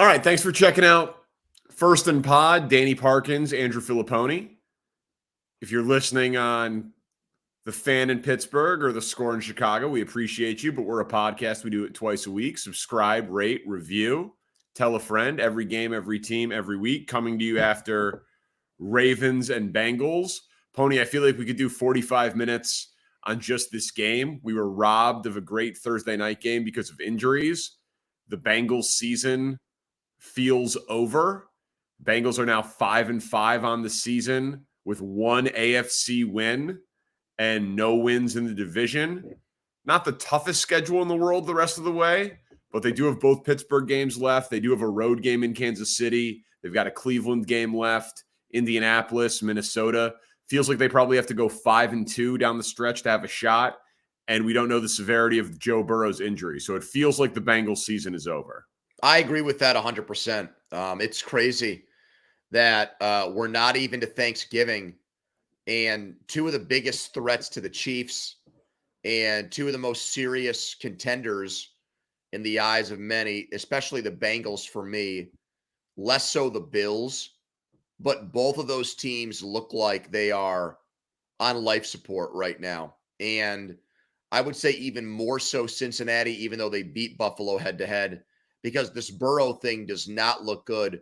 All right, thanks for checking out First and Pod, Danny Parkins, Andrew Fillipponi. If you're listening on the Fan in Pittsburgh or the Score in Chicago, we appreciate you, but we're a podcast. We do it twice a week. Subscribe, rate, review, tell a friend. Every game, every team, every week. Coming to you after Ravens and Bengals. Pony, I feel like we could do 45 minutes on just this game. We were robbed of a great Thursday night game because of injuries. The Bengals season feels over. Bengals are now 5-5 on the season with one AFC win and no wins in the division. Not the toughest schedule in the world the rest of the way, but they do have both Pittsburgh games left. They do have a road game in Kansas City. They've got a Cleveland game left, Indianapolis, Minnesota. Feels like they probably have to go 5-2 down the stretch to have a shot, and we don't know the severity of Joe Burrow's injury. So it feels like the Bengals season is over. I agree with that 100%. It's crazy that we're not even to Thanksgiving, and two of the biggest threats to the Chiefs and two of the most serious contenders in the eyes of many, especially the Bengals for me, less so the Bills, but both of those teams look like they are on life support right now. And I would say even more so Cincinnati, even though they beat Buffalo head-to-head, because this Burrow thing does not look good.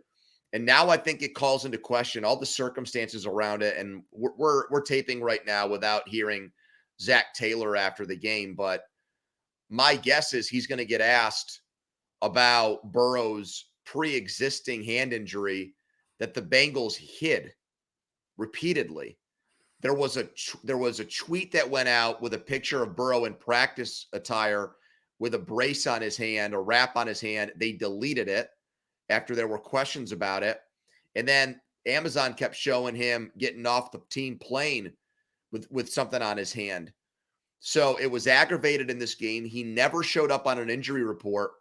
And now I think it calls into question all the circumstances around it. And we're taping right now without hearing Zach Taylor after the game. But my guess is he's going to get asked about Burrow's pre-existing hand injury that the Bengals hid repeatedly. There was a tweet that went out with a picture of Burrow in practice attire with a brace on his hand, a wrap on his hand. They deleted it after there were questions about it. And then Amazon kept showing him getting off the team plane with something on his hand. So it was aggravated in this game. He never showed up on an injury report.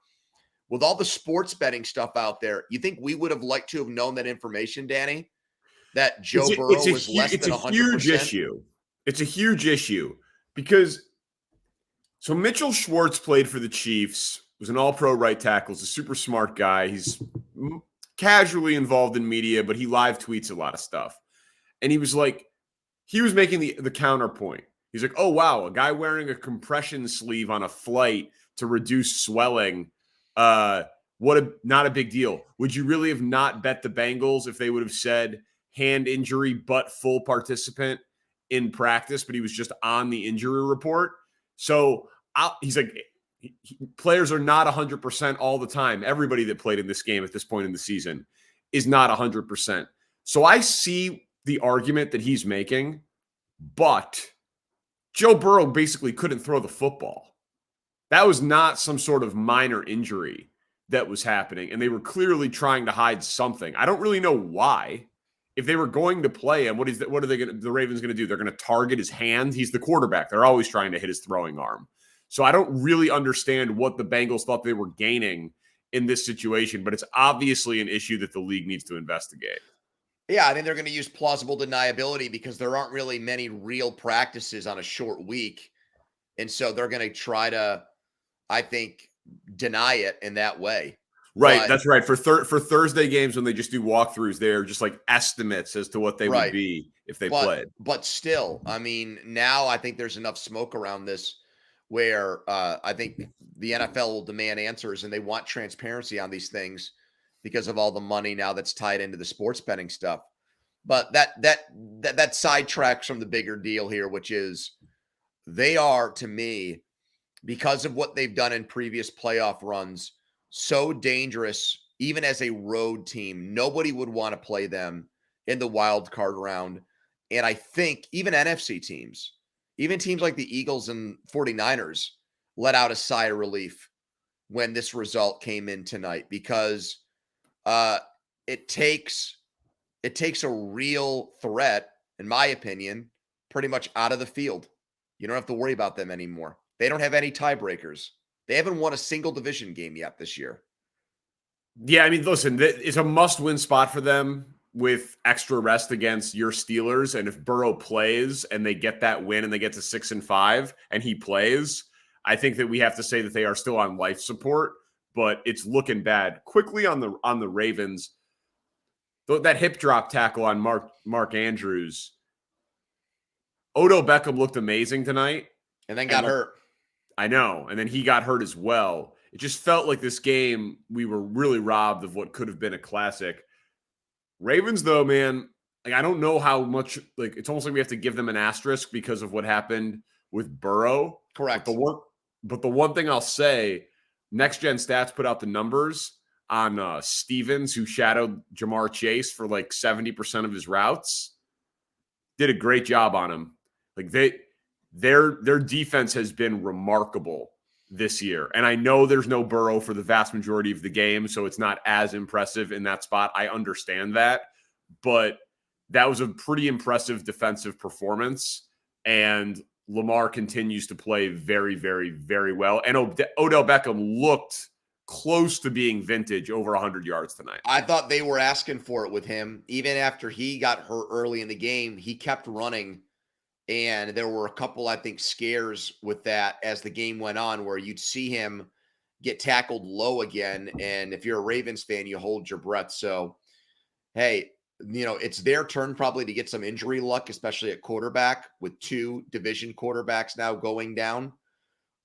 With all the sports betting stuff out there, you think we would have liked to have known that information, Danny? That Joe Burrow was less than 100%? It's a huge issue. It's a huge issue because so Mitchell Schwartz played for the Chiefs, was an all-pro right tackle, is a super smart guy. He's casually involved in media, but he live tweets a lot of stuff. And he was making the counterpoint. He's like, oh, wow, a guy wearing a compression sleeve on a flight to reduce swelling. Not a big deal. Would you really have not bet the Bengals if they would have said hand injury but full participant in practice, but he was just on the injury report? So he's like, players are not 100% all the time. Everybody that played in this game at this point in the season is not 100%. So I see the argument that he's making, but Joe Burrow basically couldn't throw the football. That was not some sort of minor injury that was happening, and they were clearly trying to hide something. I don't really know why. If they were going to play him, what are the Ravens going to do? They're going to target his hand. He's the quarterback. They're always trying to hit his throwing arm. So I don't really understand what the Bengals thought they were gaining in this situation, but it's obviously an issue that the league needs to investigate. Yeah, I think they're going to use plausible deniability because there aren't really many real practices on a short week. And so they're going to try to, I think, deny it in that way. Right, that's right. For Thursday games when they just do walkthroughs, they're just like estimates as to what they would be if they played. But still, I mean, now I think there's enough smoke around this where I think the NFL will demand answers and they want transparency on these things because of all the money now that's tied into the sports betting stuff. But that sidetracks from the bigger deal here, which is they are, to me, because of what they've done in previous playoff runs, so dangerous, even as a road team. Nobody would want to play them in the wild card round. And I think even NFC teams, even teams like the Eagles and 49ers, let out a sigh of relief when this result came in tonight because it takes a real threat, in my opinion, pretty much out of the field. You don't have to worry about them anymore. They don't have any tiebreakers. They haven't won a single division game yet this year. Yeah, I mean, listen, it's a must-win spot for them with extra rest against your Steelers. And if Burrow plays and they get that win and they get to 6-5 and he plays, I think that we have to say that they are still on life support. but it's looking bad. Quickly on the Ravens, that hip drop tackle on Mark Andrews, Odell Beckham looked amazing tonight. And then got hurt. I know. And then he got hurt as well. It just felt like this game, we were really robbed of what could have been a classic. Ravens, though, man, like, I don't know how much, like, it's almost like we have to give them an asterisk because of what happened with Burrow. Correct. But the one thing I'll say, Next Gen Stats put out the numbers on Stevens, who shadowed Jamar Chase for like 70% of his routes. Did a great job on him. Like, their defense has been remarkable this year. And I know there's no Burrow for the vast majority of the game, so it's not as impressive in that spot. I understand that. But that was a pretty impressive defensive performance. And Lamar continues to play very, very, very well. And Odell Beckham looked close to being vintage, over 100 yards tonight. I thought they were asking for it with him. Even after he got hurt early in the game, he kept running. And there were a couple, I think, scares with that as the game went on where you'd see him get tackled low again. And if you're a Ravens fan, you hold your breath. So, hey, it's their turn probably to get some injury luck, especially at quarterback with 2 division quarterbacks now going down.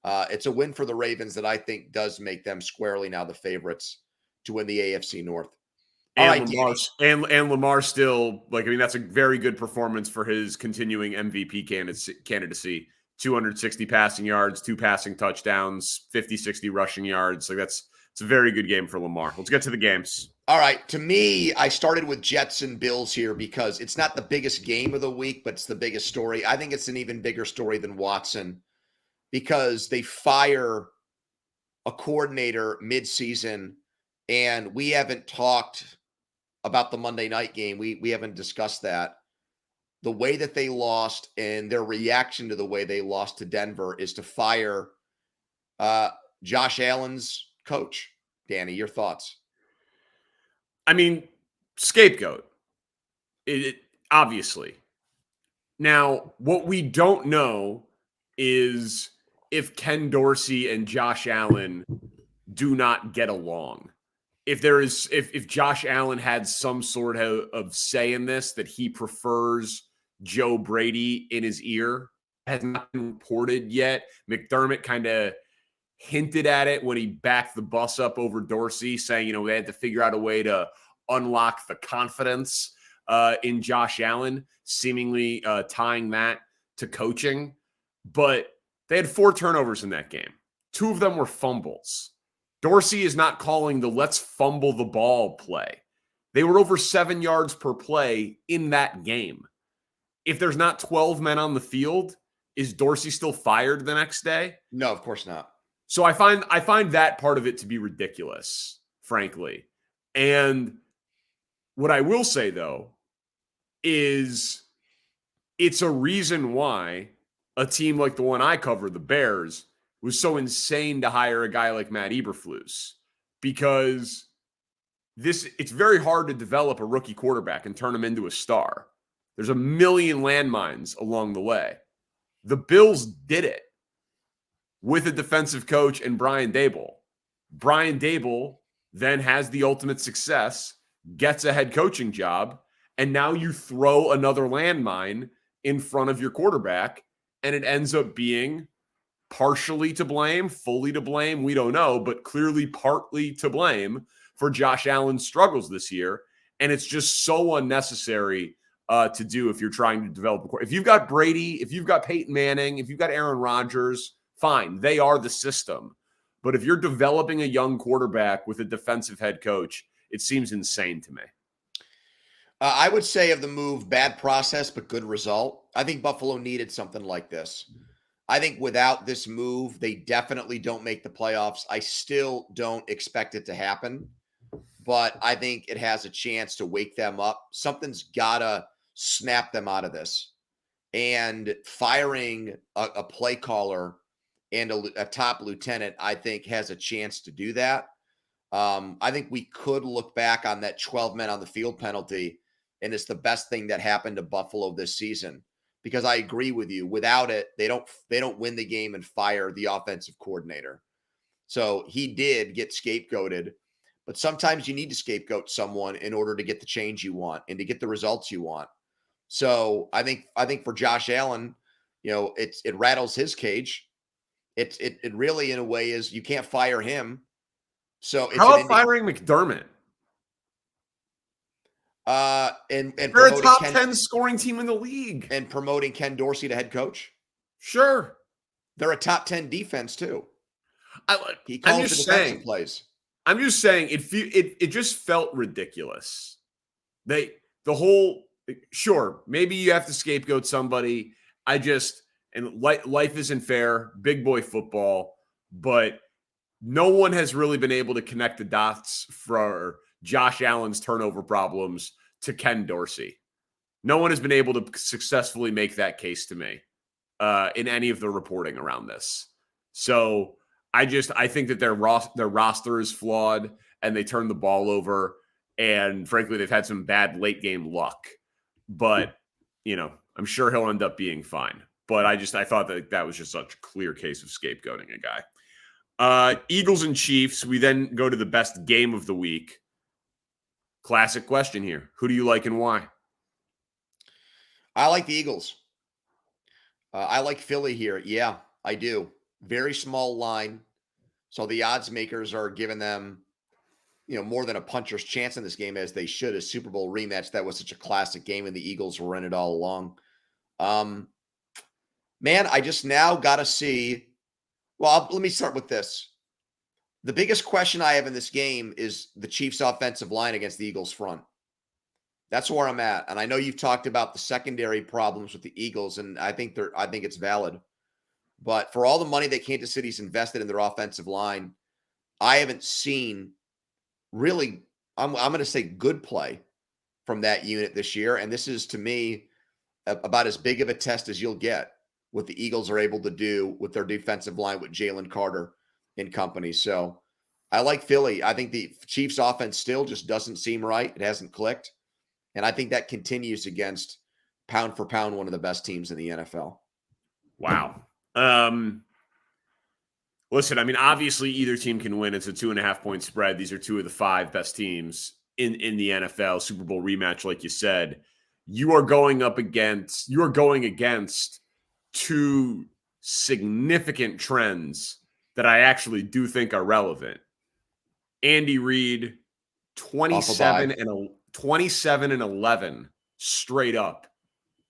It's a win for the Ravens that I think does make them squarely now the favorites to win the AFC North. And Lamar still, like, I mean, that's a very good performance for his continuing MVP candidacy. 260 passing yards, 2 passing touchdowns, 50, 60 rushing yards. Like, it's a very good game for Lamar. Let's get to the games. All right. To me, I started with Jets and Bills here because it's not the biggest game of the week, but it's the biggest story. I think it's an even bigger story than Watson because they fire a coordinator midseason, and we haven't talked about the Monday night game. We haven't discussed that. The way that they lost and their reaction to the way they lost to Denver is to fire Josh Allen's coach. Danny, your thoughts? I mean, scapegoat. It obviously. Now, what we don't know is if Ken Dorsey and Josh Allen do not get along. If Josh Allen had some sort of say in this, that he prefers Joe Brady in his ear, has not been reported yet. McDermott kind of hinted at it when he backed the bus up over Dorsey, saying, they had to figure out a way to unlock the confidence in Josh Allen, seemingly tying that to coaching. But they had 4 turnovers in that game. 2 of them were fumbles. Dorsey is not calling the let's fumble the ball play. They were over 7 yards per play in that game. If there's not 12 men on the field, is Dorsey still fired the next day? No, of course not. So I find that part of it to be ridiculous, frankly. And what I will say, though, is it's a reason why a team like the one I cover, the Bears, was so insane to hire a guy like Matt Eberflus, because it's very hard to develop a rookie quarterback and turn him into a star. There's a million landmines along the way. The Bills did it with a defensive coach and Brian Daboll. Brian Daboll then has the ultimate success, gets a head coaching job, and now you throw another landmine in front of your quarterback, and it ends up being partially to blame, fully to blame, we don't know, but clearly partly to blame for Josh Allen's struggles this year. And it's just so unnecessary to do if you're trying to develop a. If you've got Brady, if you've got Peyton Manning, if you've got Aaron Rodgers, fine, they are the system. But if you're developing a young quarterback with a defensive head coach, it seems insane to me. I would say of the move, bad process, but good result. I think Buffalo needed something like this. I think without this move, they definitely don't make the playoffs. I still don't expect it to happen, but I think it has a chance to wake them up. Something's got to snap them out of this. And firing a play caller and a top lieutenant, I think, has a chance to do that. I think we could look back on that 12 men on the field penalty, and it's the best thing that happened to Buffalo this season. Because I agree with you. Without it, they don't win the game and fire the offensive coordinator. So he did get scapegoated, but sometimes you need to scapegoat someone in order to get the change you want and to get the results you want. So I think for Josh Allen, it rattles his cage. It really, in a way, is you can't fire him. So it's How about firing McDermott? And they're a top 10 scoring team in the league. And promoting Ken Dorsey to head coach. Sure. They're a top 10 defense too. He I'm calls the defensive plays. I'm just saying it just felt ridiculous. Sure, maybe you have to scapegoat somebody. Life isn't fair, big boy football, but no one has really been able to connect the dots for Josh Allen's turnover problems to Ken Dorsey. No one has been able to successfully make that case to me in any of the reporting around this. So I think that their roster is flawed and they turn the ball over. And frankly, they've had some bad late game luck. But, I'm sure he'll end up being fine. But I thought that was just such a clear case of scapegoating a guy. Eagles and Chiefs. We then go to the best game of the week. Classic question here. Who do you like and why? I like the Eagles. I like Philly here. Yeah, I do. Very small line. So the odds makers are giving them, more than a puncher's chance in this game, as they should. A Super Bowl rematch. That was such a classic game, and the Eagles were in it all along. Man, I just now got to see. Well, let me start with this. The biggest question I have in this game is the Chiefs' offensive line against the Eagles' front. That's where I'm at. And I know you've talked about the secondary problems with the Eagles, and I think it's valid. But for all the money that Kansas City's invested in their offensive line, I haven't seen really, I'm going to say, good play from that unit this year. And this is, to me, about as big of a test as you'll get what the Eagles are able to do with their defensive line with Jalen Carter and company. So I like Philly. I think the Chiefs offense still just doesn't seem right. It hasn't clicked. And I think that continues against, pound for pound, one of the best teams in the NFL. Wow. Listen, obviously either team can win. It's a 2.5-point spread. These are two of the 5 best teams in the NFL. Super Bowl rematch, like you said. You are going against 2 significant trends that I actually do think are relevant. Andy Reid, 27 and 11 straight up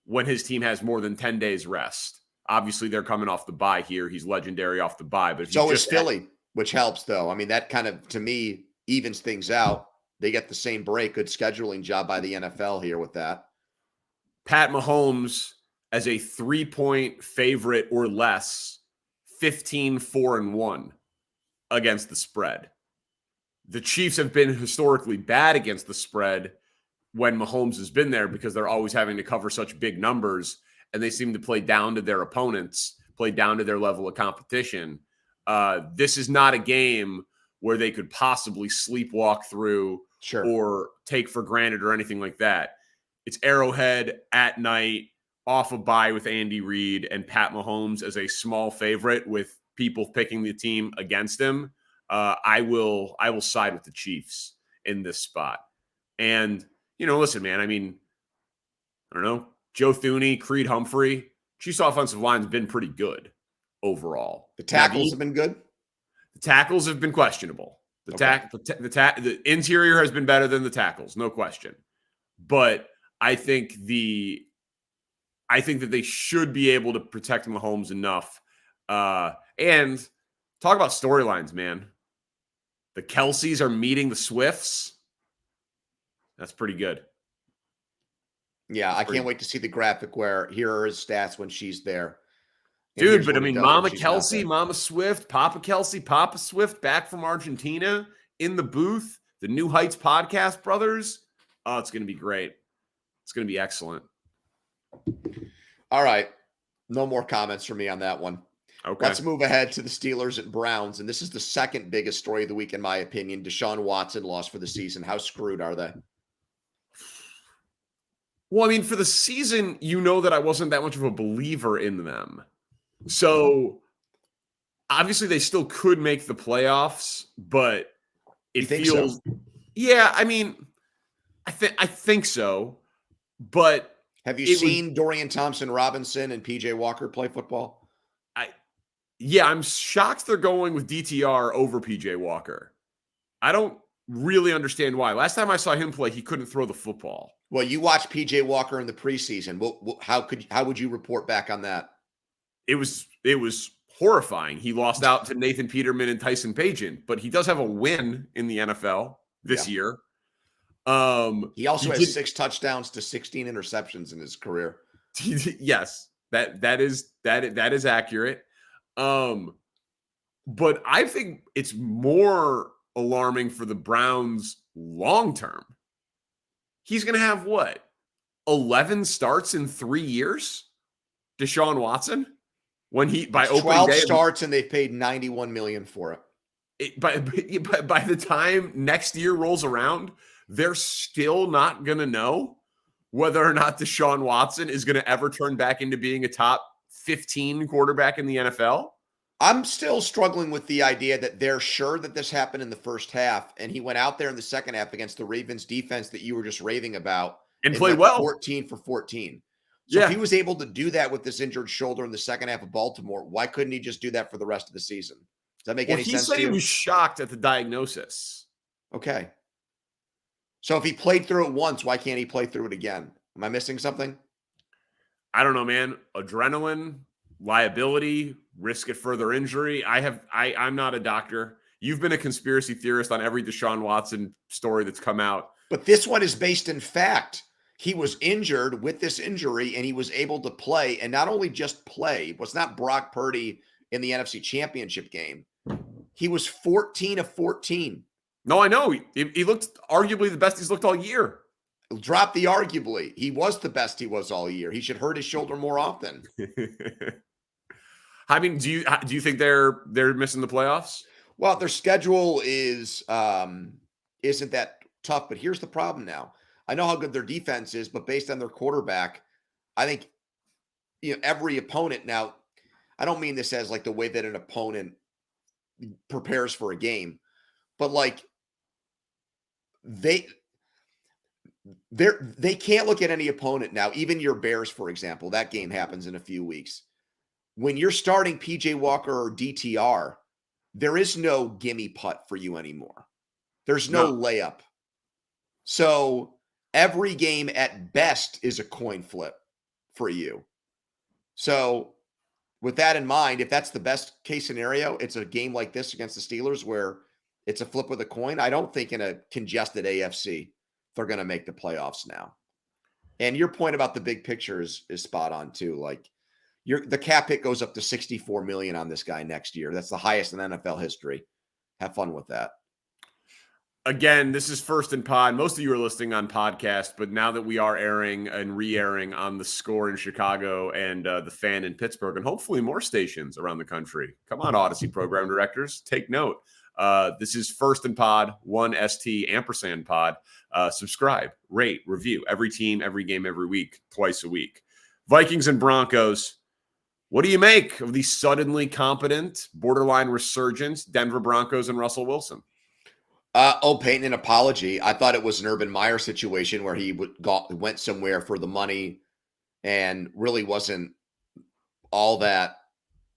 when his team has more than 10 days rest. Obviously, they're coming off the bye here. He's legendary off the bye. But so is Philly, which helps, though. That kind of, to me, evens things out. They get the same break. Good scheduling job by the NFL here with that. Pat Mahomes as a 3-point favorite or less, 15-4-1 against the spread. The Chiefs have been historically bad against the spread when Mahomes has been there because they're always having to cover such big numbers, and they seem to play down to their opponents, play down to their level of competition. This is not a game where they could possibly sleepwalk through or take for granted or anything like that. It's Arrowhead at night, off a bye with Andy Reid and Pat Mahomes as a small favorite with people picking the team against him. I will side with the Chiefs in this spot. And, listen, man, I don't know. Joe Thuney, Creed Humphrey, Chiefs offensive line's been pretty good overall. The tackles have been good? The tackles have been questionable. The interior has been better than the tackles, no question. But I think that they should be able to protect Mahomes enough. And talk about storylines, man. The Kelseys are meeting the Swifts. That's pretty good. Yeah, I can't wait to see the graphic where here are his stats when she's there. Dude, but Mama Kelsey, Mama Swift, Papa Kelsey, Papa Swift back from Argentina in the booth. The New Heights podcast brothers. Oh, it's going to be great. It's going to be excellent. All right. No more comments from me on that one. Okay. Let's move ahead to the Steelers and Browns. And this is the second biggest story of the week, in my opinion. Deshaun Watson lost for the season. How screwed are they? Well, for the season, that I wasn't that much of a believer in them. So obviously they still could make the playoffs, but it feels, so? Yeah, I mean, I think so, but Have you seen Dorian Thompson-Robinson and PJ Walker play football? I'm shocked they're going with DTR over PJ Walker. I don't really understand why. Last time I saw him play, he couldn't throw the football. Well, you watched PJ Walker in the preseason. How would you report back on that? It was horrifying. He lost out to Nathan Peterman and Tyson Bagent, but he does have a win in the NFL this year. He also has 6 touchdowns to 16 interceptions in his career. Yes, that is accurate. But I think it's more alarming for the Browns long term. He's going to have what? 11 starts in 3 years? Deshaun Watson? When he by opening 12 day, starts and they've paid $91 million for it. By the time next year rolls around, they're still not going to know whether or not Deshaun Watson is going to ever turn back into being a top 15 quarterback in the NFL. I'm still struggling with the idea that they're sure that this happened in the first half, and he went out there in the second half against the Ravens defense that you were just raving about and played well. 14 for 14. So if he was able to do that with this injured shoulder in the second half of Baltimore, why couldn't he just do that for the rest of the season? Does that make any sense to you? He said he was shocked at the diagnosis. Okay. So if he played through it once, why can't he play through it again? Am I missing something? I don't know, man. Adrenaline, liability, risk of further injury. I'm not a doctor. You've been a conspiracy theorist on every Deshaun Watson story that's come out. But this one is based in fact. He was injured with this injury, and he was able to play, and not only just play. It was not Brock Purdy in the NFC Championship game. He was 14 of 14. No, I know. He looked arguably the best he's looked all year. Drop the arguably. He was the best he was all year. He should hurt his shoulder more often. I mean, do you think they're missing the playoffs? Well, their schedule isn't that tough, but here's the problem now. I know how good their defense is, but based on their quarterback, I think every opponent now, I don't mean this as like the way that an opponent prepares for a game, but like they can't look at any opponent now, even your Bears, for example. That game happens in a few weeks. When you're starting PJ Walker or DTR, there is no gimme putt for you anymore. There's no layup. So every game at best is a coin flip for you. So with that in mind, if that's the best case scenario, it's a game like this against the Steelers where it's a flip of the coin. I don't think in a congested AFC they're going to make the playoffs now. And your point about the big picture is spot on too. Like the cap hit goes up to $64 million on this guy next year. That's the highest in NFL history. Have fun with that. Again, this is First and Pod. Most of you are listening on podcast, but now that we are airing and re-airing on The Score in Chicago and The Fan in Pittsburgh, and hopefully more stations around the country. Come on, Odyssey program directors, take note. This is First and Pod, 1ST ampersand pod. Subscribe, rate, review. Every team, every game, every week, twice a week. Vikings and Broncos. What do you make of the suddenly competent, borderline resurgence Denver Broncos and Russell Wilson? Peyton, an apology. I thought it was an Urban Meyer situation where he went somewhere for the money and really wasn't all that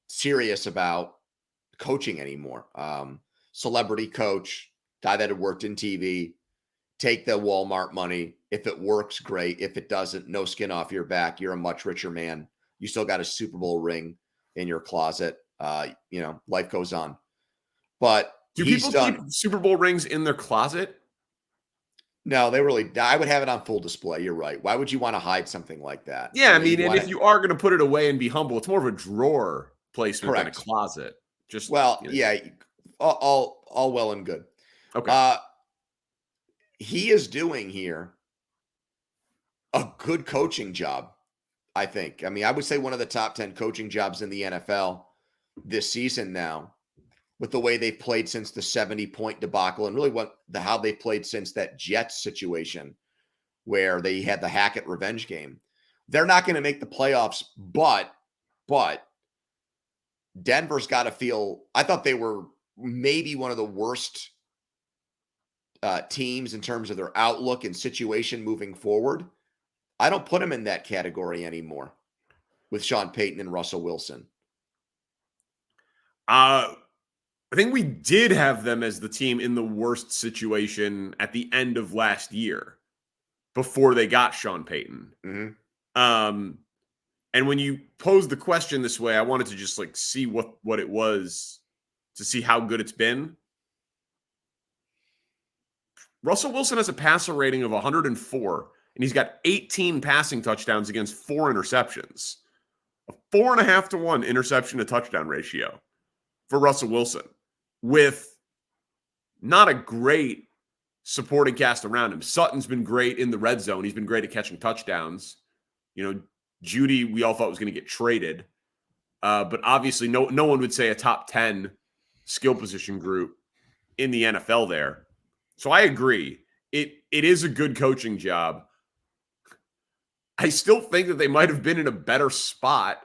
serious about coaching anymore. Celebrity coach, guy that had worked in TV, take the Walmart money. If it works, great. If it doesn't, no skin off your back. You're a much richer man. You still got a Super Bowl ring in your closet. Life goes on. But do people keep Super Bowl rings in their closet? No, I would have it on full display. You're right. Why would you want to hide something like that? Yeah, I mean, and if you are going to put it away and be humble, it's more of a drawer placement than a closet. Yeah, all well and good. Okay. He is doing here a good coaching job, I think. I mean, I would say one of the top 10 coaching jobs in the NFL this season now, with the way they've played since the 70-point debacle and really how they've played since that Jets situation where they had the Hackett revenge game. They're not going to make the playoffs, but Denver's got to feel, I thought they were maybe one of the worst teams in terms of their outlook and situation moving forward. I don't put them in that category anymore with Sean Payton and Russell Wilson. I think we did have them as the team in the worst situation at the end of last year before they got Sean Payton. Mm-hmm. And when you pose the question this way, I wanted to just like see what it was to see how good it's been. Russell Wilson has a passer rating of 104, and he's got 18 passing touchdowns against 4 interceptions. A 4.5 to 1 interception to touchdown ratio for Russell Wilson, with not a great supporting cast around him. Sutton's been great in the red zone. He's been great at catching touchdowns. Judy, we all thought was going to get traded. But obviously no one would say a top 10 skill position group in the NFL there. So I agree. It is a good coaching job. I still think that they might have been in a better spot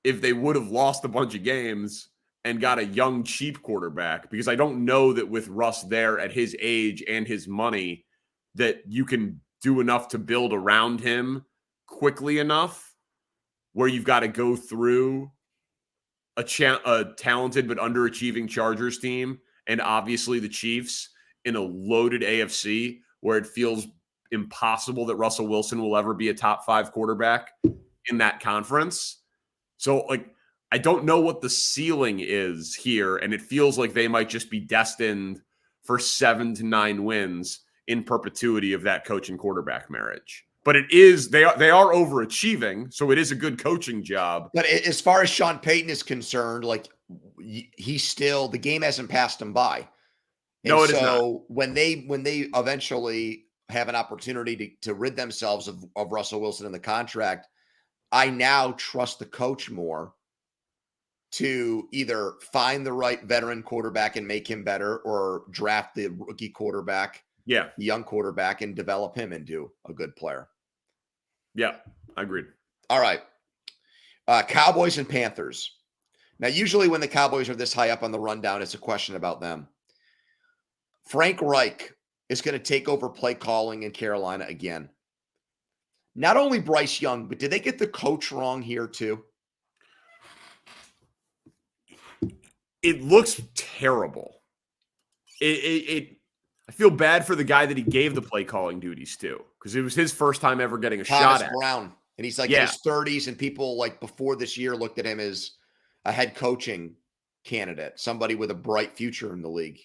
if they would have lost a bunch of games and got a young, cheap quarterback, because I don't know that with Russ there at his age and his money that you can do enough to build around him quickly enough where you've got to go through a talented but underachieving Chargers team and obviously the Chiefs in a loaded AFC where it feels impossible that Russell Wilson will ever be a top 5 quarterback in that conference. So, I don't know what the ceiling is here, and it feels like they might just be destined for 7 to 9 wins in perpetuity of that coach and quarterback marriage. But they are overachieving, so it is a good coaching job. But as far as Sean Payton is concerned, he's still, the game hasn't passed him by. No, it is not. So when they eventually have an opportunity to rid themselves of Russell Wilson in the contract, I now trust the coach more to either find the right veteran quarterback and make him better, or draft the rookie quarterback, young quarterback, and develop him into a good player. Yeah, I agreed. All right. Cowboys and Panthers. Now, usually when the Cowboys are this high up on the rundown, it's a question about them. Frank Reich is going to take over play calling in Carolina again. Not only Bryce Young, but did they get the coach wrong here too? It looks terrible. I feel bad for the guy that he gave the play calling duties to, because it was his first time ever getting a shot at. Brown. And he's in his 30s, and people before this year looked at him as a head coaching candidate, somebody with a bright future in the league.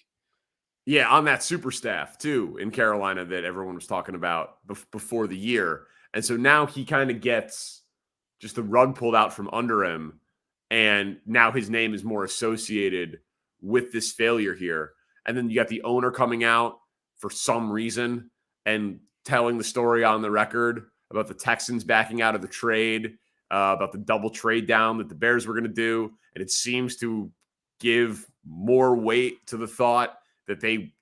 Yeah, on that super staff too in Carolina that everyone was talking about before the year. And so now he kind of gets just the rug pulled out from under him. And now his name is more associated with this failure here. And then you got the owner coming out for some reason and telling the story on the record about the Texans backing out of the trade, about the double trade down that the Bears were going to do. And it seems to give more weight to the thought that they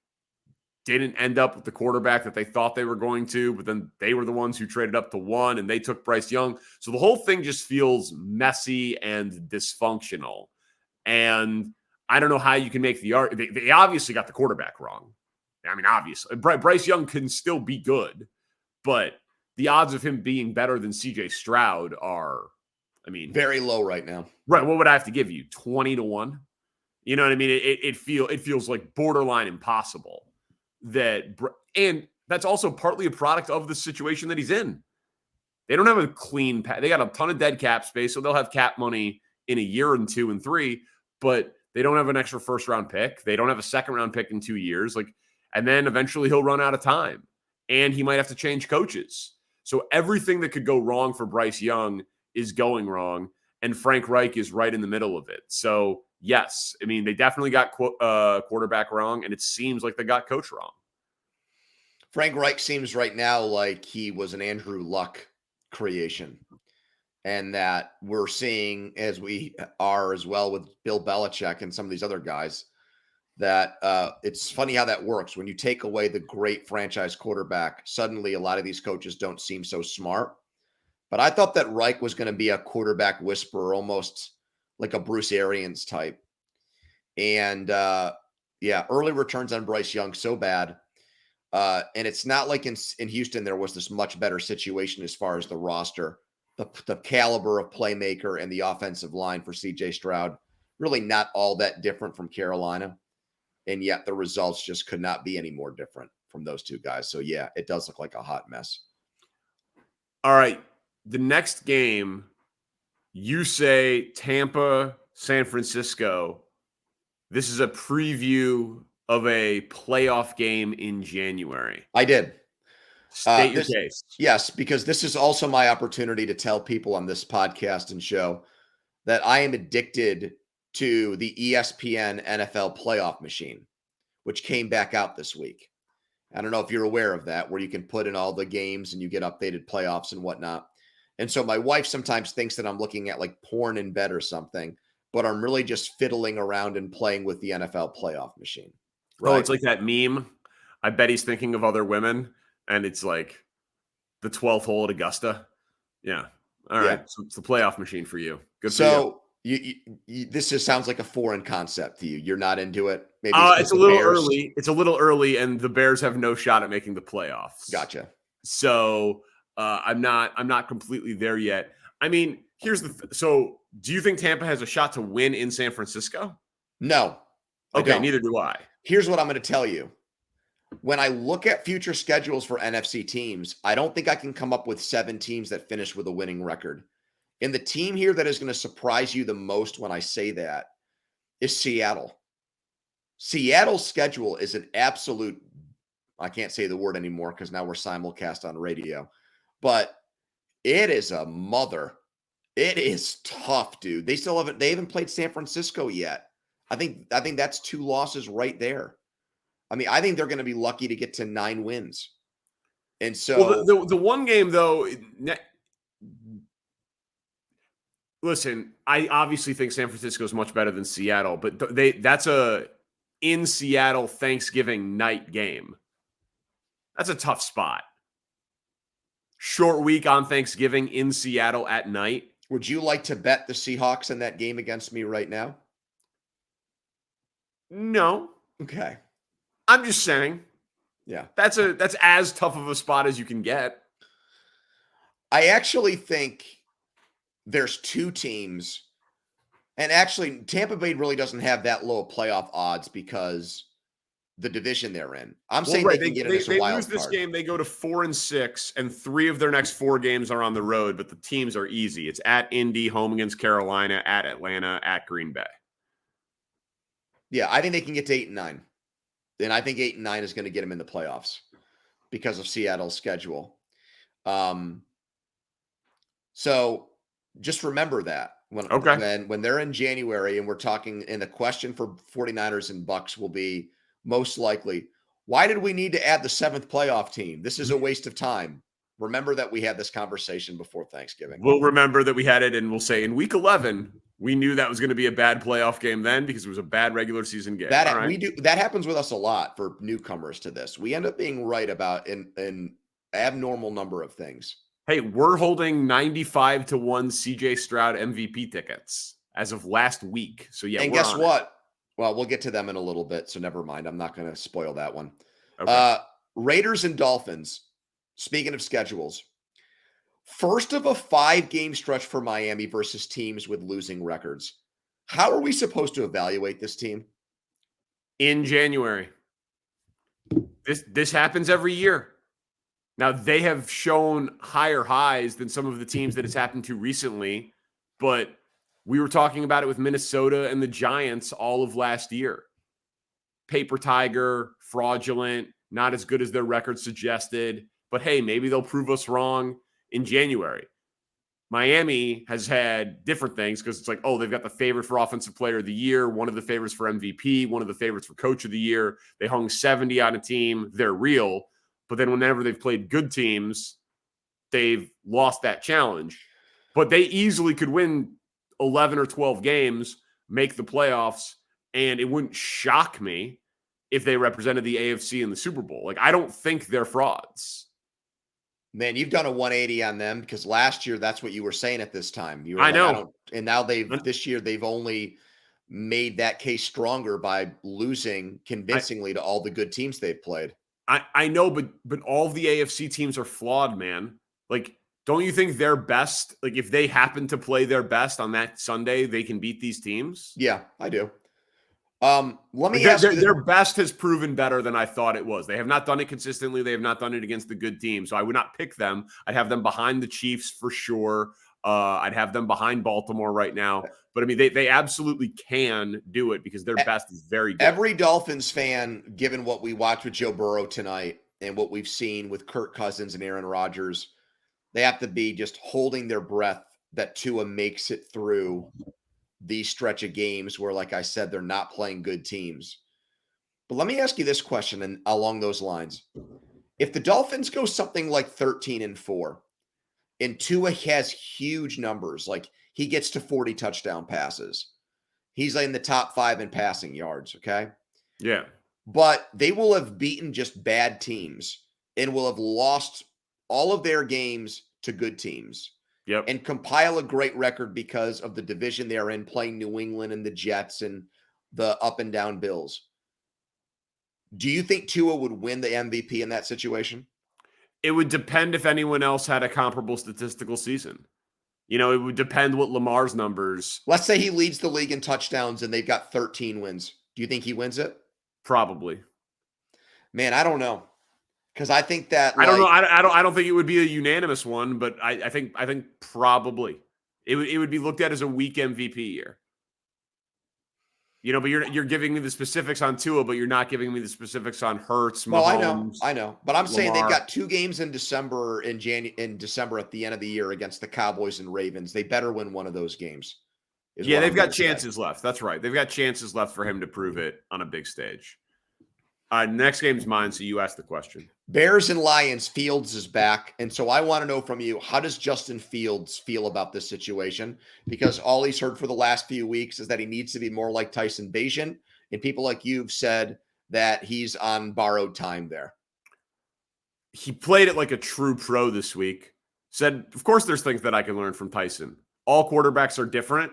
didn't end up with the quarterback that they thought they were going to, but then they were the ones who traded up to 1 and they took Bryce Young. So the whole thing just feels messy and dysfunctional. And I don't know how you can make the argument. They obviously got the quarterback wrong. I mean, obviously. Bryce Young can still be good, but the odds of him being better than CJ Stroud are, very low right now. Right. What would I have to give you? 20 to 1? You know what I mean? It feels like borderline impossible. And that's also partly a product of the situation that he's in. They don't have a clean they got a ton of dead cap space, so they'll have cap money in a year and 2 and 3, but they don't have an extra first round pick. They don't have a second round pick in 2 years. And then eventually he'll run out of time and he might have to change coaches. So everything that could go wrong for Bryce Young is going wrong, and Frank Reich is right in the middle of it. So yes, they definitely got quarterback wrong, and it seems like they got coach wrong. Frank Reich seems right now like he was an Andrew Luck creation, and that we're seeing, as we are as well with Bill Belichick and some of these other guys, that it's funny how that works. When you take away the great franchise quarterback, suddenly a lot of these coaches don't seem so smart. But I thought that Reich was going to be a quarterback whisperer, almost like a Bruce Arians type. And early returns on Bryce Young so bad. And it's not like in Houston there was this much better situation as far as the roster, the caliber of playmaker and the offensive line for CJ Stroud. Really not all that different from Carolina. And yet the results just could not be any more different from those two guys. So yeah, it does look like a hot mess. All right. The next game, you say Tampa, San Francisco. This is a preview of a playoff game in January. I did. State your case. Yes, because this is also my opportunity to tell people on this podcast and show that I am addicted to the ESPN NFL playoff machine, which came back out this week. I don't know if you're aware of that, where you can put in all the games and you get updated playoffs and whatnot. And so my wife sometimes thinks that I'm looking at like porn in bed or something, but I'm really just fiddling around and playing with the NFL playoff machine. Right? Oh, it's like that meme. I bet he's thinking of other women, and it's like the 12th hole at Augusta. Yeah. All right. Yeah. So it's the playoff machine for you. Good for you. This just sounds like a foreign concept to you. You're not into it. Maybe it's a little early. It's a little early, and the Bears have no shot at making the playoffs. Gotcha. So I'm not completely there yet. I mean, so do you think Tampa has a shot to win in San Francisco? No. Okay, neither do I. Here's what I'm going to tell you. When I look at future schedules for NFC teams, I don't think I can come up with 7 teams that finish with a winning record. And the team here that is going to surprise you the most when I say that is Seattle. Seattle's schedule is an absolute, I can't say the word anymore because now we're simulcast on radio, but it is a mother. It is tough, dude. They haven't played San Francisco yet. I think that's 2 losses right there. I mean, I think they're going to be lucky to get to 9 wins. And so the one game though, listen, I obviously think San Francisco is much better than Seattle, but that's a in Seattle Thanksgiving night game. That's a tough spot. Short week on Thanksgiving in Seattle at night. Would you like to bet the Seahawks in that game against me right now? No. Okay. I'm just saying. Yeah. That's as tough of a spot as you can get. I actually think there's 2 teams, and actually Tampa Bay really doesn't have that low playoff odds because the division they're in. I'm saying they can get it as a wild card. They lose this game, they go to 4-6, and 3 of their next 4 games are on the road, but the teams are easy. It's at Indy, home against Carolina, at Atlanta, at Green Bay. Yeah, I think they can get to 8-9. And I think 8-9 is going to get them in the playoffs because of Seattle's schedule. So just remember that when they're in January and we're talking, and the question for 49ers and Bucks will be most likely, why did we need to add the 7th playoff team? This is a waste of time. Remember that we had this conversation before Thanksgiving. We'll remember that we had it, and we'll say in week 11, we knew that was going to be a bad playoff game then because it was a bad regular season game. That happens with us a lot for newcomers to this. We end up being right about an abnormal number of things. Hey, we're holding 95-1 CJ Stroud MVP tickets as of last week. So yeah, and guess what? Well, we'll get to them in a little bit, so never mind. I'm not going to spoil that one. Okay. Raiders and Dolphins. Speaking of schedules, first of a 5-game stretch for Miami versus teams with losing records. How are we supposed to evaluate this team? In January. This happens every year. Now, they have shown higher highs than some of the teams that it's happened to recently, but we were talking about it with Minnesota and the Giants all of last year. Paper tiger, fraudulent, not as good as their record suggested. But hey, maybe they'll prove us wrong in January. Miami has had different things because it's like, oh, they've got the favorite for Offensive Player of the Year, one of the favorites for MVP, one of the favorites for Coach of the Year. They hung 70 on a team. They're real. But then whenever they've played good teams, they've lost that challenge. But they easily could win 11 or 12 games, make the playoffs, and it wouldn't shock me if they represented the AFC in the Super Bowl. Like, I don't think they're frauds. Man, you've done a 180 on them because last year that's what you were saying at this time. You were I like, I know. don't, and now this year they've only made that case stronger by losing convincingly to all the good teams they've played. I know, but all of the AFC teams are flawed, man. Like, don't you think their best, like if they happen to play their best on that Sunday, they can beat these teams? Yeah, I do. Let Like me ask you their best has proven better than I thought it was. They have not done it consistently. They have not done it against the good team. So I would not pick them. I'd have them behind the Chiefs for sure. I'd have them behind Baltimore right now. But I mean, they absolutely can do it because their best is very good. Every Dolphins fan, given what we watched with Joe Burrow tonight and what we've seen with Kirk Cousins and Aaron Rodgers, they have to be just holding their breath that Tua makes it through these stretch of games where, like I said, they're not playing good teams. But let me ask you this question and along those lines. If the Dolphins go something like 13-4 and Tua has huge numbers, like he gets to 40 touchdown passes, he's in the top 5 in passing yards, okay? Yeah. But they will have beaten just bad teams and will have lost all of their games to good teams. Yep. And compile a great record because of the division they're in, playing New England and the Jets and the up and down Bills. Do you think Tua would win the MVP in that situation? It would depend if anyone else had a comparable statistical season. You know, it would depend what Lamar's numbers. Let's say he leads the league in touchdowns and they've got 13 wins. Do you think he wins it? Probably. Man, I don't know. Because I think that I don't know. I don't think it would be a unanimous one, but I think probably it would be looked at as a weak MVP year. You know, but you're giving me the specifics on Tua, but you're not giving me the specifics on Hurts. Well, Mahomes, I know. But I'm saying they've Lamar. got 2 games in December in December at the end of the year against the Cowboys and Ravens. They better win one of those games. Yeah, they've got chances left. That's right. They've got chances left for him to prove it on a big stage. Next game's mine, so you ask the question. Bears and Lions, Fields is back. And so I want to know from you, how does Justin Fields feel about this situation? Because all he's heard for the last few weeks is that he needs to be more like Tyson Bagent. And people like you've said that he's on borrowed time there. He played it like a true pro this week. Said, of course, there's things that I can learn from Tyson. All quarterbacks are different,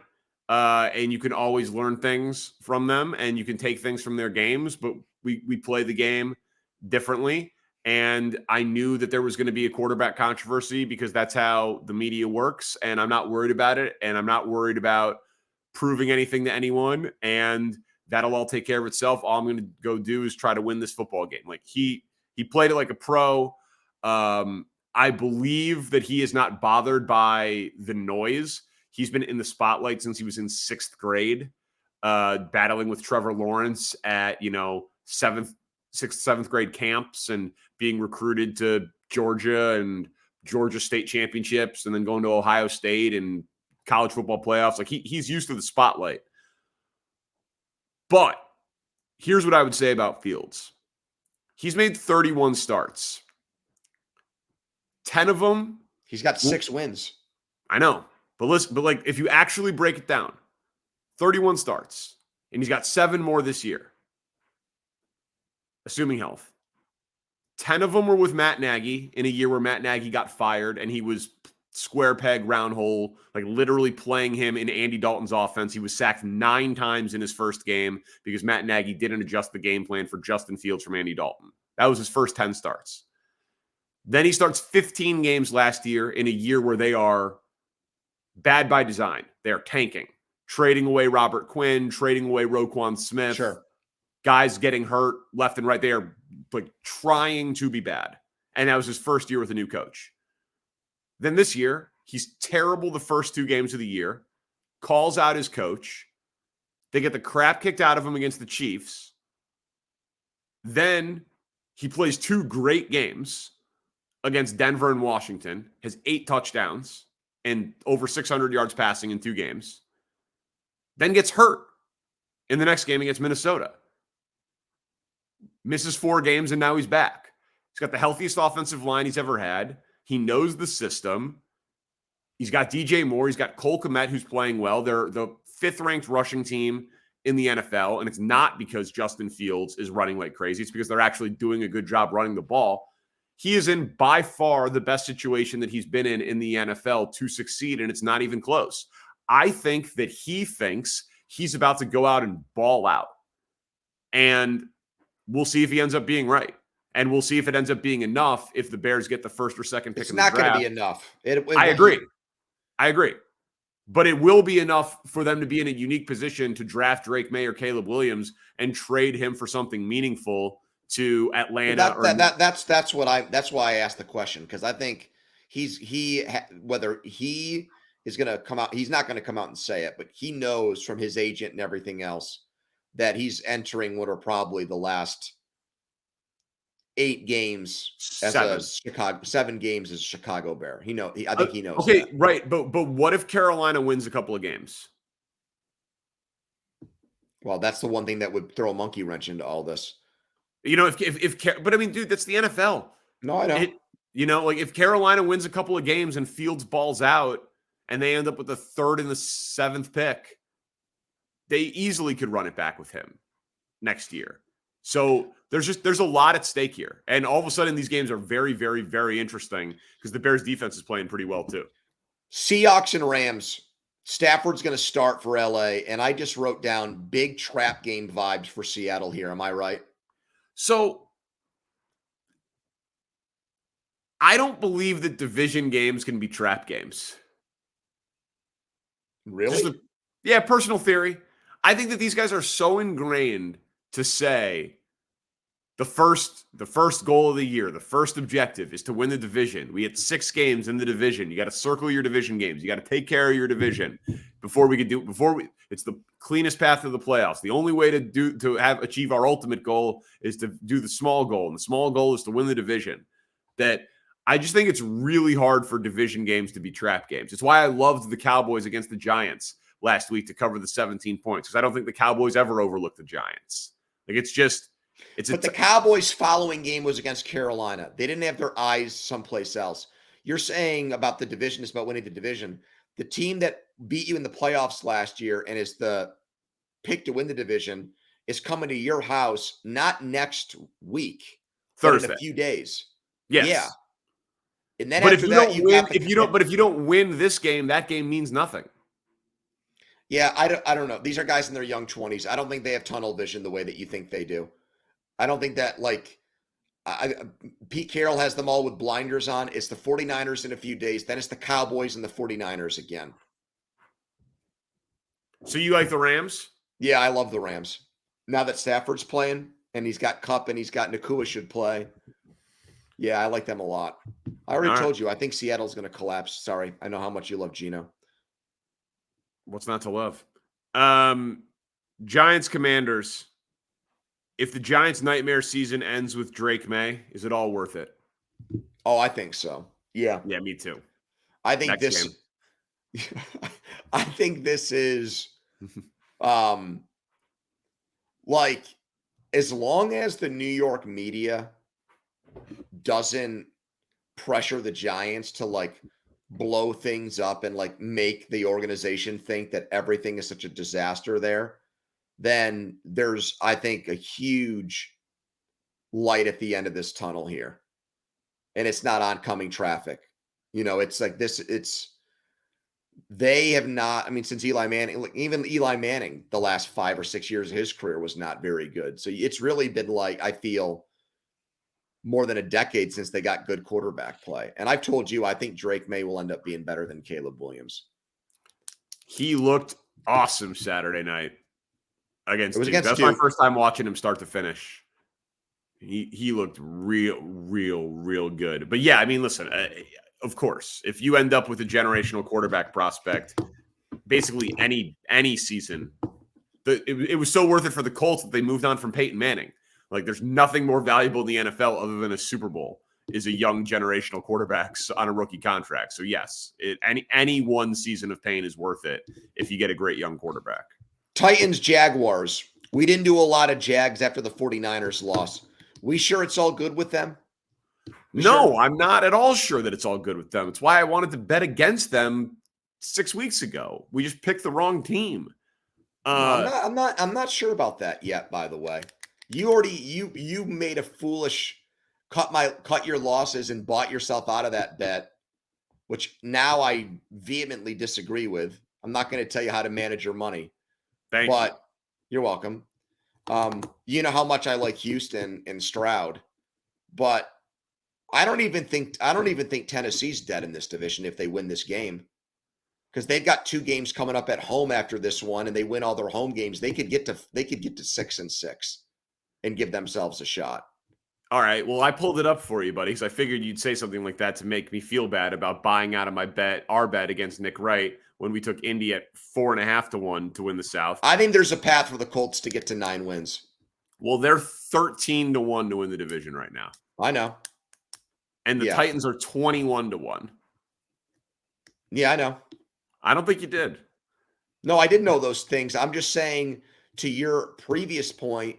and you can always learn things from them, and you can take things from their games, but we play the game differently. And I knew that there was going to be a quarterback controversy because that's how the media works. And I'm not worried about it. And I'm not worried about proving anything to anyone. And that'll all take care of itself. All I'm going to go do is try to win this football game. Like he played it like a pro. I believe that he is not bothered by the noise. He's been in the spotlight since he was in 6th grade, battling with Trevor Lawrence at, 6th, 7th grade camps and being recruited to Georgia and Georgia state championships and then going to Ohio State and college football playoffs. Like he's used to the spotlight. But here's what I would say about Fields. He's made 31 starts. 10 of them. He's got 6 wins. I know. But listen, like if you actually break it down, 31 starts, and he's got 7 more this year, assuming health. 10 of them were with Matt Nagy in a year where Matt Nagy got fired and he was square peg, round hole, like literally playing him in Andy Dalton's offense. He was sacked 9 times in his first game because Matt Nagy didn't adjust the game plan for Justin Fields from Andy Dalton. That was his first 10 starts. Then he starts 15 games last year in a year where they are bad by design. They're tanking, trading away Robert Quinn, trading away Roquan Smith. Sure. Guys getting hurt left and right. They are like trying to be bad. And that was his first year with a new coach. Then this year, he's terrible the first 2 games of the year, calls out his coach. They get the crap kicked out of him against the Chiefs. Then he plays 2 great games against Denver and Washington, has 8 touchdowns and over 600 yards passing in 2 games. Then gets hurt in the next game against Minnesota. Misses 4 games, and now he's back. He's got the healthiest offensive line he's ever had. He knows the system. He's got DJ Moore. He's got Cole Kmet, who's playing well. They're the 5th-ranked rushing team in the NFL, and it's not because Justin Fields is running like crazy. It's because they're actually doing a good job running the ball. he is in by far the best situation that he's been in the NFL to succeed, and it's not even close. I think that he thinks he's about to go out and ball out. And we'll see if he ends up being right. And we'll see if it ends up being enough if the Bears get the first or second pick in the draft. It's not going to be enough. I agree. But it will be enough for them to be in a unique position to draft Drake Maye or Caleb Williams and trade him for something meaningful to Atlanta. That's why I asked the question, because I think whether he is going to come out, he's not going to come out and say it, but he knows from his agent and everything else that he's entering what are probably the last 8 games as a 7 games as a Chicago Bear. I think he knows. Okay, that. Right. But what if Carolina wins a couple of games? Well, that's the one thing that would throw a monkey wrench into all this. But I mean, dude, that's the NFL. No, I know. Like if Carolina wins a couple of games and Fields balls out and they end up with the 3rd and the 7th pick, they easily could run it back with him next year. So there's a lot at stake here. And all of a sudden these games are very, very, very interesting because the Bears defense is playing pretty well too. Seahawks and Rams. Stafford's going to start for LA. And I just wrote down big trap game vibes for Seattle here. Am I right? So I don't believe that division games can be trap games. Really? Personal theory. I think that these guys are so ingrained to say the first goal of the year, the first objective is to win the division. We had 6 games in the division. You got to circle your division games. You got to take care of your division it's the cleanest path to the playoffs. The only way to achieve our ultimate goal is to do the small goal. And the small goal is to win the division. That I just think it's really hard for division games to be trap games. It's why I loved the Cowboys against the Giants last week to cover the 17 points, because I don't think the Cowboys ever overlook the Giants. Like the Cowboys' following game was against Carolina. They didn't have their eyes someplace else. You're saying about the division is about winning the division. The team that beat you in the playoffs last year and is the pick to win the division is coming to your house not next week, Thursday, in a few days. Yes. Yeah. And then but if you don't win this game, that game means nothing. Yeah, I don't know. These are guys in their young 20s. I don't think they have tunnel vision the way that you think they do. I don't think that, Pete Carroll has them all with blinders on. It's the 49ers in a few days. Then it's the Cowboys and the 49ers again. So you like the Rams? Yeah, I love the Rams. Now that Stafford's playing and he's got Kupp and he's got Nakua should play. Yeah, I like them a lot. I already told you, I think Seattle's going to collapse. Sorry. I know how much you love Geno. What's not to love? Giants Commanders. If the Giants' nightmare season ends with Drake Maye, is it all worth it? Oh, I think so. Yeah. Yeah, me too. I think I think this is as long as the New York media doesn't pressure the Giants to blow things up and make the organization think that everything is such a disaster there, then there's, I think, a huge light at the end of this tunnel here. And it's not oncoming traffic. It's like this, they have not, since Eli Manning, even Eli Manning, the last 5 or 6 years of his career was not very good. So it's really been I feel more than a decade since they got good quarterback play. And I've told you, I think Drake Maye will end up being better than Caleb Williams. He looked awesome Saturday night against Duke. That's Duke. My first time watching him start to finish. He looked real good. But yeah, listen, of course, if you end up with a generational quarterback prospect, basically any season, it was so worth it for the Colts that they moved on from Peyton Manning. There's nothing more valuable in the NFL other than a Super Bowl is a young generational quarterbacks on a rookie contract. So yes, any one season of pain is worth it if you get a great young quarterback. Titans, Jaguars. We didn't do a lot of Jags after the 49ers loss. We sure it's all good with them? No, I'm not at all sure that it's all good with them. It's why I wanted to bet against them 6 weeks ago. We just picked the wrong team. I'm not sure about that yet, by the way. You made a foolish cut your losses and bought yourself out of that bet, which now I vehemently disagree with. I'm not going to tell you how to manage your money. Thank you. You're welcome. You know how much I like Houston and Stroud, but I don't even think Tennessee's dead in this division if they win this game, because they've got 2 games coming up at home after this one, and they win all their home games. They could get to 6-6 and give themselves a shot. All right. Well, I pulled it up for you, buddy, because I figured you'd say something like that to make me feel bad about buying out of our bet against Nick Wright when we took Indy at 4.5 to 1 to win the South. I think there's a path for the Colts to get to 9 wins. Well, they're 13 to 1 to win the division right now. I know. And the Titans are 21 to 1. Yeah, I know. I don't think you did. No, I didn't know those things. I'm just saying, to your previous point,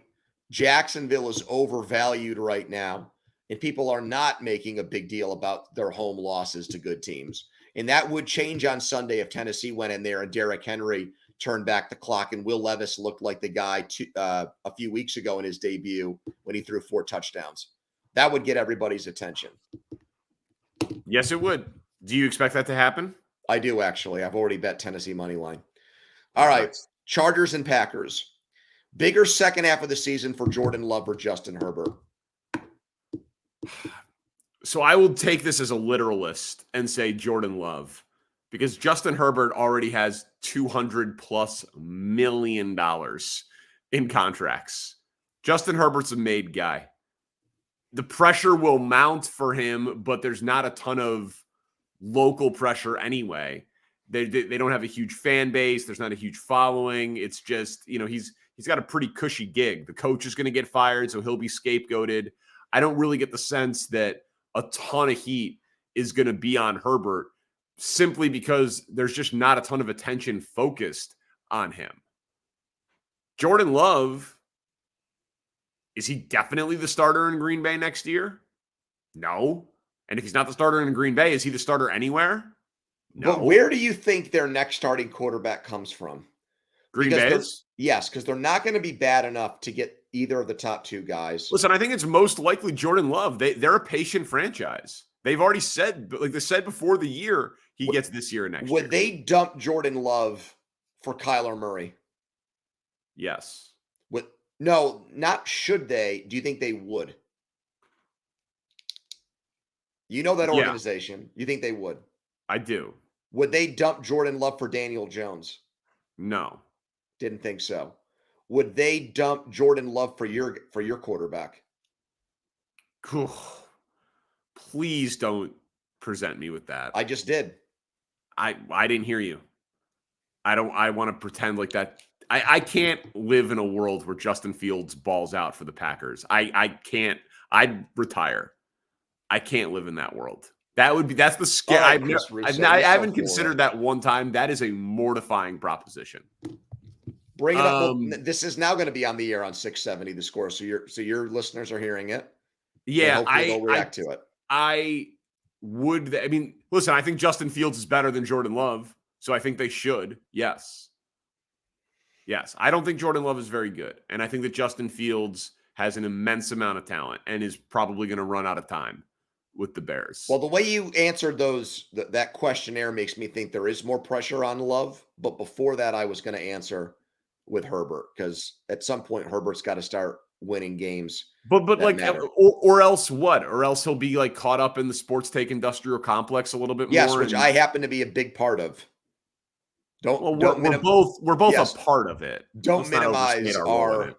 Jacksonville is overvalued right now, and people are not making a big deal about their home losses to good teams. And that would change on Sunday if Tennessee went in there and Derrick Henry turned back the clock and Will Levis looked like the guy a few weeks ago in his debut when he threw 4 touchdowns. That would get everybody's attention. Yes, it would. Do you expect that to happen? I do, actually. I've already bet Tennessee money line. All right. Chargers and Packers. Bigger second half of the season for Jordan Love or Justin Herbert? So I will take this as a literalist and say Jordan Love, because Justin Herbert already has $200+ million in contracts. Justin Herbert's a made guy. The pressure will mount for him, but there's not a ton of local pressure anyway. They don't have a huge fan base. There's not a huge following. It's just, he's got a pretty cushy gig. The coach is going to get fired, so he'll be scapegoated. I don't really get the sense that a ton of heat is going to be on Herbert, simply because there's just not a ton of attention focused on him. Jordan Love, is he definitely the starter in Green Bay next year? No. And if he's not the starter in Green Bay, is he the starter anywhere? No. But where do you think their next starting quarterback comes from? Green Bay? Yes, because they're not going to be bad enough to get either of the top 2 guys. Listen, I think it's most likely Jordan Love. They're a patient franchise. They've already said, like they said before the year, he gets this year and next year. Would they dump Jordan Love for Kyler Murray? Yes. No, not should they. Do you think they would? You know that organization. Yeah. You think they would? I do. Would they dump Jordan Love for Daniel Jones? No. Didn't think so. Would they dump Jordan Love for your quarterback? Please don't present me with that. I just did. I didn't hear you. I want to pretend like that. I can't live in a world where Justin Fields balls out for the Packers. I can't. I'd retire. I can't live in that world. That's the scare. I haven't considered that one time. That is a mortifying proposition. Bring it up. This is now going to be on the air on 670 The Score, so your listeners are hearing it. Yeah, they'll react to it. I mean, listen, I think Justin Fields is better than Jordan Love, so I think they should. Yes. I don't think Jordan Love is very good, and I think that Justin Fields has an immense amount of talent and is probably going to run out of time with the Bears. Well, the way you answered that questionnaire makes me think there is more pressure on Love. But before that, I was going to answer with Herbert, because at some point Herbert's got to start winning games. But like, or else what? Or else he'll be like caught up in the sports take industrial complex a little bit more. Yes, which I happen to be a big part of. We're both a part of it. Don't minimize our.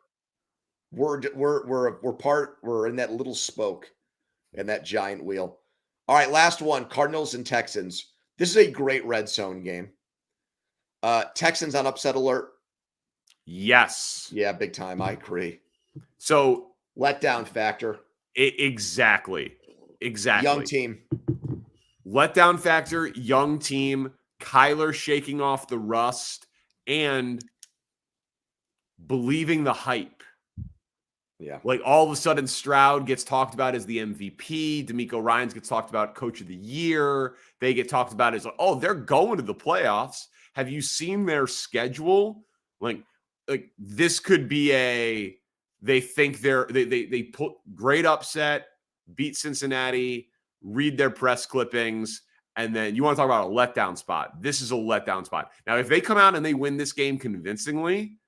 We're in that little spoke in that giant wheel. All right, last one: Cardinals and Texans. This is a great red zone game. Texans on upset alert. Yes. Yeah, big time. I agree. So letdown factor. Exactly. Young team. Letdown factor. Young team. Kyler shaking off the rust and believing the hype. Yeah. Like all of a sudden Stroud gets talked about as the MVP. DeMeco Ryans gets talked about coach of the year. They get talked about as, oh, they're going to the playoffs. Have you seen their schedule? Like this could be they think they put great upset, beat Cincinnati, read their press clippings, and then you want to talk about a letdown spot. This is a letdown spot. Now, if they come out and they win this game convincingly,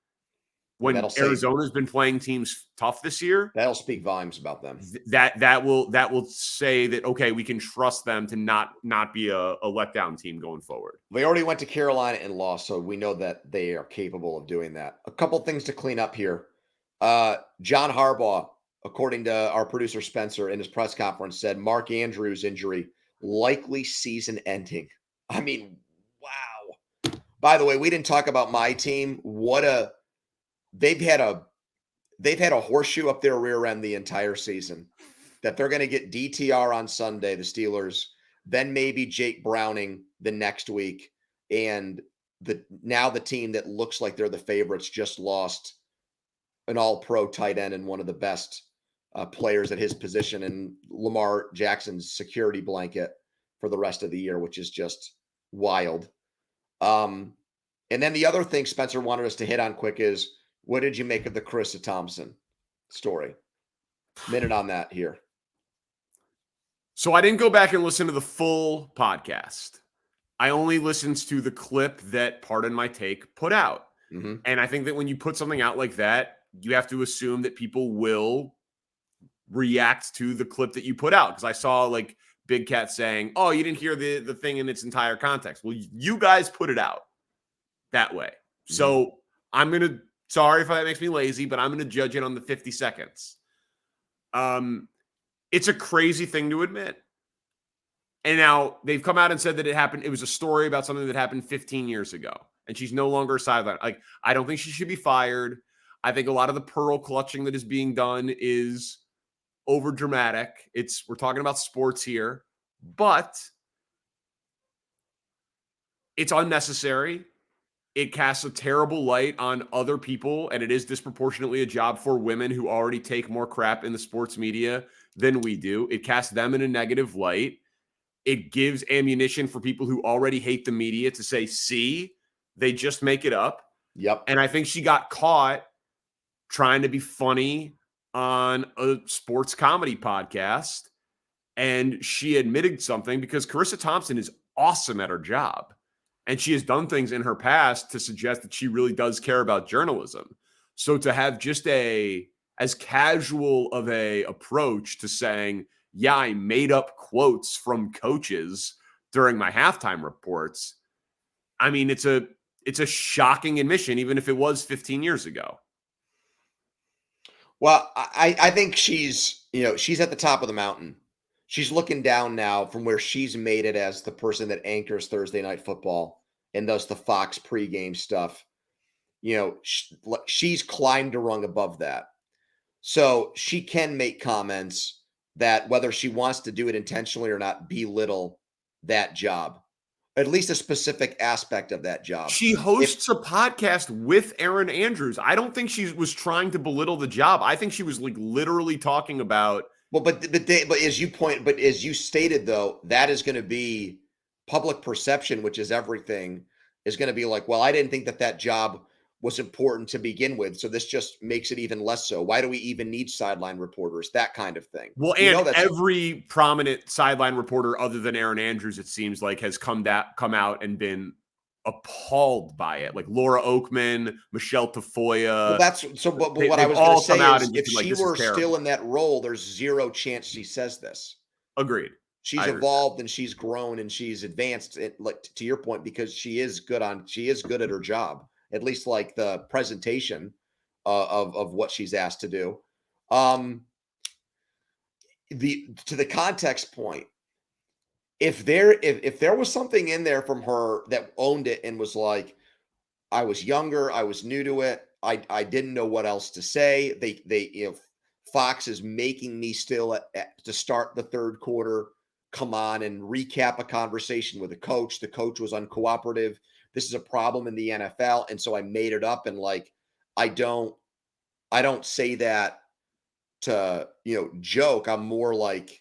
when Arizona's been playing teams tough this year, that'll speak volumes about them. That will say that, okay, we can trust them to not be a letdown team going forward. They already went to Carolina and lost, so we know that they are capable of doing that. A couple things to clean up here. John Harbaugh, according to our producer Spencer in his press conference, said Mark Andrews' injury likely season ending. I mean, wow. By the way, we didn't talk about my team. They've had a horseshoe up their rear end the entire season, that they're going to get DTR on Sunday, the Steelers, then maybe Jake Browning the next week. And the team that looks like they're the favorites just lost an all-pro tight end and one of the best players at his position, and Lamar Jackson's security blanket for the rest of the year, which is just wild. And then the other thing Spencer wanted us to hit on quick is, what did you make of the Charissa Thompson story? Minute on that here. So I didn't go back and listen to the full podcast. I only listened to the clip that Pardon My Take put out. Mm-hmm. And I think that when you put something out like that, you have to assume that people will react to the clip that you put out. Because I saw like Big Cat saying, oh, you didn't hear the thing in its entire context. Well, you guys put it out that way. Mm-hmm. So I'm going to, sorry if that makes me lazy, but I'm going to judge it on the 50 seconds. It's a crazy thing to admit. And now they've come out and said that it happened. It was a story about something that happened 15 years ago. And she's no longer a sideline. Like, I don't think she should be fired. I think a lot of the pearl clutching that is being done is over dramatic. We're talking about sports here, but it's unnecessary. It casts a terrible light on other people, and it is disproportionately a job for women who already take more crap in the sports media than we do. It casts them in a negative light. It gives ammunition for people who already hate the media to say, see, they just make it up. Yep. And I think she got caught trying to be funny on a sports comedy podcast, and she admitted something, because Charissa Thompson is awesome at her job. And she has done things in her past to suggest that she really does care about journalism. So to have just as casual of a approach to saying, yeah, I made up quotes from coaches during my halftime reports. I mean, it's a shocking admission, even if it was 15 years ago. Well, I think she's at the top of the mountain. She's looking down now from where she's made it as the person that anchors Thursday Night Football and does the Fox pregame stuff. She's climbed a rung above that. So she can make comments that, whether she wants to do it intentionally or not, belittle that job, at least a specific aspect of that job. She hosts a podcast with Aaron Andrews. I don't think she was trying to belittle the job. I think she was like literally talking about. Well, but as you stated, though, that is going to be public perception, which is everything, is going to be like, well, I didn't think that job was important to begin with, so this just makes it even less so. Why do we even need sideline reporters? That kind of thing. Well, and every prominent sideline reporter other than Aaron Andrews, it seems like, has come out and been appalled by it. Like Laura Oakman, Michelle Tafoya. Well, but what I was going to say is, if she were still in that role, there's zero chance she says this. Agreed. She's evolved and she's grown and she's advanced, like to your point, because she is good at her job. At least like the presentation of what she's asked to do. To the context point, if there was something in there from her that owned it and was like, I was younger, I was new to it, I didn't know what else to say. Fox is making me still to start the third quarter come on and recap a conversation with a coach. The coach was uncooperative. This is a problem in the NFL. And so I made it up. And like, I don't say that to, joke. I'm more like,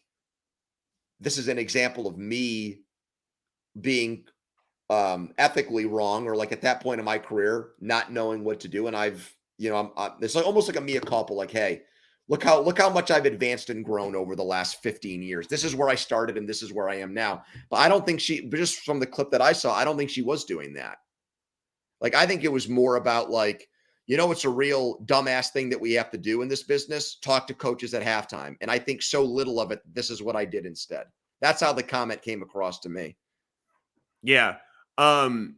this is an example of me being ethically wrong, or like at that point in my career, not knowing what to do. And it's like almost like a mea culpa, like, hey, Look how much I've advanced and grown over the last 15 years. This is where I started and this is where I am now. But I don't think just from the clip that I saw, I don't think she was doing that. Like, I think it was more about like, it's a real dumbass thing that we have to do in this business, talk to coaches at halftime. And I think so little of it, this is what I did instead. That's how the comment came across to me. Yeah. I'm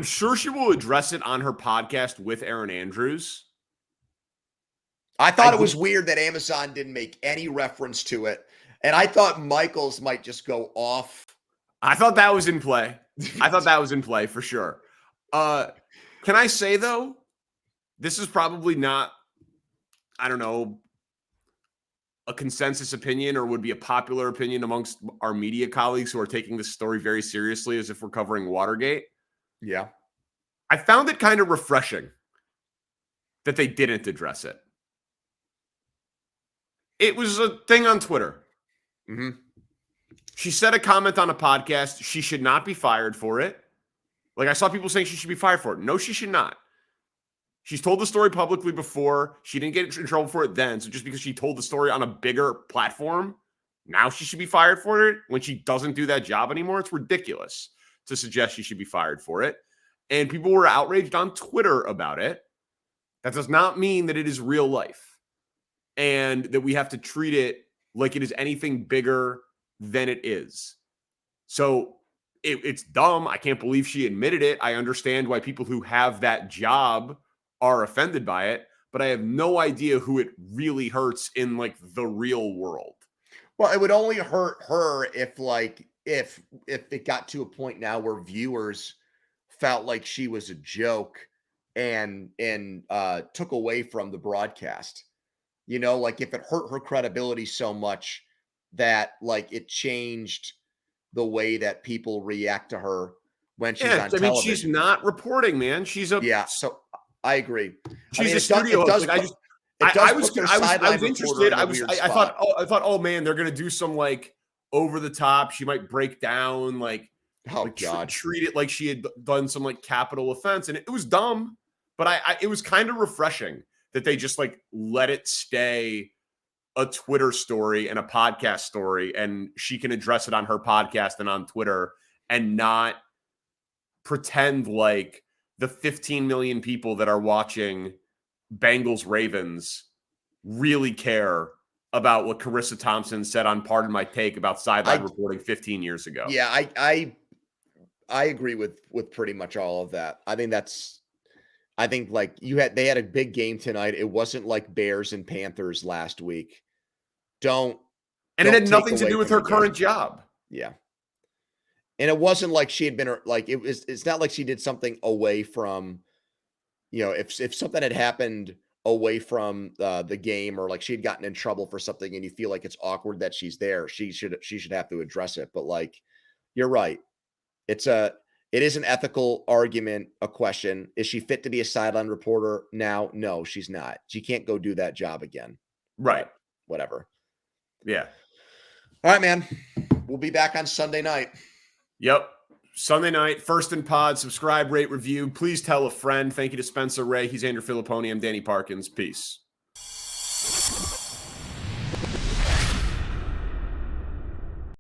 sure she will address it on her podcast with Aaron Andrews. I thought it was weird that Amazon didn't make any reference to it. And I thought Michaels might just go off. I thought that was in play. I thought that was in play for sure. Can I say, though, this is probably not, I don't know, a consensus opinion or would be a popular opinion amongst our media colleagues who are taking this story very seriously as if we're covering Watergate. Yeah. I found it kind of refreshing that they didn't address it. It was a thing on Twitter. Mm-hmm. She said a comment on a podcast. She should not be fired for it. Like, I saw people saying she should be fired for it. No, she should not. She's told the story publicly before. She didn't get in trouble for it then. So just because she told the story on a bigger platform, now she should be fired for it when she doesn't do that job anymore. It's ridiculous to suggest she should be fired for it. And people were outraged on Twitter about it. That does not mean that it is real life and that we have to treat it like it is anything bigger than it is. So it's dumb. I can't believe she admitted it. I understand why people who have that job are offended by it, but I have no idea who it really hurts in like the real world. Well, it would only hurt her if it got to a point now where viewers felt like she was a joke and took away from the broadcast. Like if it hurt her credibility so much that like it changed the way that people react to her when she's on television. I mean, she's not reporting, man. So I agree. She's a studio host. I was interested. I thought, oh man, they're gonna do some like over the top. She might break down, treat it like she had done some like capital offense, and it was dumb. But it was kind of refreshing that they just like let it stay a Twitter story and a podcast story, and she can address it on her podcast and on Twitter and not pretend like the 15 million people that are watching Bengals Ravens really care about what Charissa Thompson said on Pardon My Take about sideline reporting 15 years ago. Yeah, I agree with pretty much all of that. I think like they had a big game tonight. It wasn't like Bears and Panthers last week. And it had nothing to do with her current job. Yeah. And it wasn't like she had been like, it's not like she did something away from, if something had happened away from the game or like she had gotten in trouble for something and you feel like it's awkward that she's there, she should have to address it. But like, you're right. It is an ethical argument, a question. Is she fit to be a sideline reporter now? No, she's not. She can't go do that job again. Right. Whatever. Yeah. All right, man. We'll be back on Sunday night. Yep. Sunday night, First and Pod. Subscribe, rate, review. Please tell a friend. Thank you to Spencer Ray. He's Andrew Fillipponi. I'm Danny Parkins. Peace.